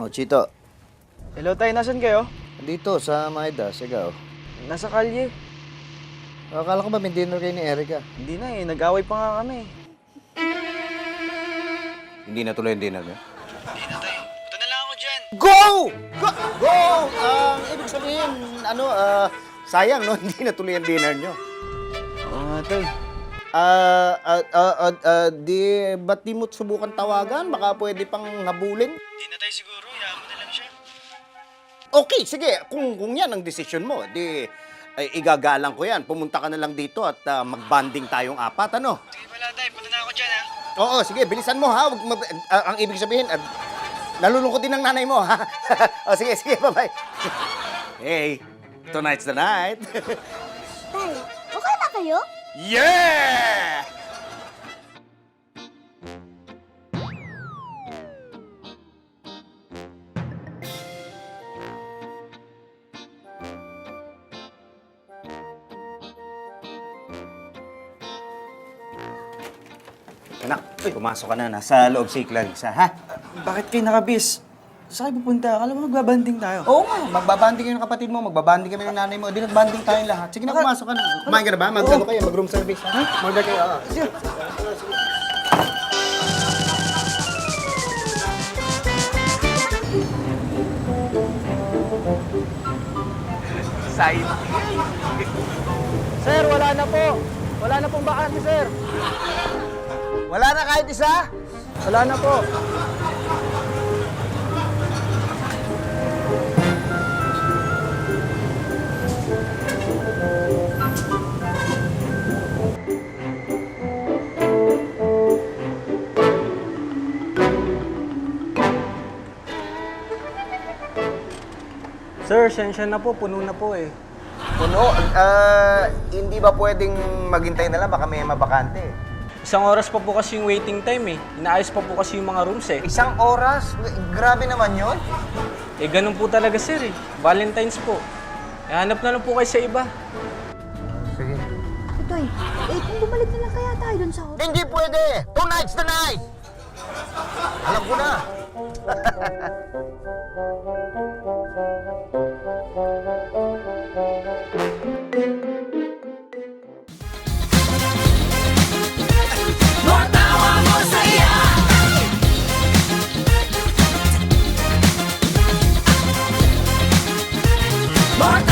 Chito. Hello tay, nasan kayo? Dito sa Maida, sigaw. Nasa kalye. Akala ko ba may dinner kayo ni Erica? Hindi na eh, nag-away pa nga kami. Hindi na tuloy yung dinner niyo? Hindi na tay, punta na lang ako dyan. Go! Go! Go! Ibig sabihin, sayang, no? Hindi na tuloy ang dinner niyo. Oo nga tay. Ba't di mo subukan tawagan? Baka pwede pang habulin? Hindi na tay siguro, hayaan mo na lang siya. Okay, sige. Kung yan ang desisyon mo, igagalang ko yan. Pumunta ka na lang dito at mag-bonding tayong apat, ano? Sige pala tay, punta na ako dyan ha. Oo, sige, bilisan mo, ha? Ang ibig sabihin, nalulungkot din ang nanay mo, ha? O, sige, bye-bye. Hey, tonight's the night. Tay, okay na kayo? Yeah! Anak, pumasok ka na. Nasa loob si Clarissa, ha? Bakit kayo nakabis? Saan kayo pupunta? Alam mo, magbabanding tayo. Oo nga, magbabanding kayo ng kapatid mo, magbabanding kami ng nanay mo, di nagbanding tayong lahat. Sige na, pumasok ka na. Kumain ka na ba? Mag-ano kayo, mag-room service, ha? Mag-order kayo, oo. Sige. Sir, wala na po. Wala na pong bakante, sir. Wala na kahit isa? Wala na po. Sir, sensya na po. Puno na po eh. Puno, hindi ba pwedeng maghintay na lang? Baka may mabakante. Isang oras pa po kasi yung waiting time eh. Inaayos pa po kasi yung mga rooms eh. Isang oras? Grabe naman yun. Eh ganun po talaga sir eh. Valentine's po. Eh, hanap na lang po kayo sa iba. Sige. Itoy, kung bumalik na lang kaya tayo dun sa hotel. Hindi pwede! Tonight's the night! Alam ko na. More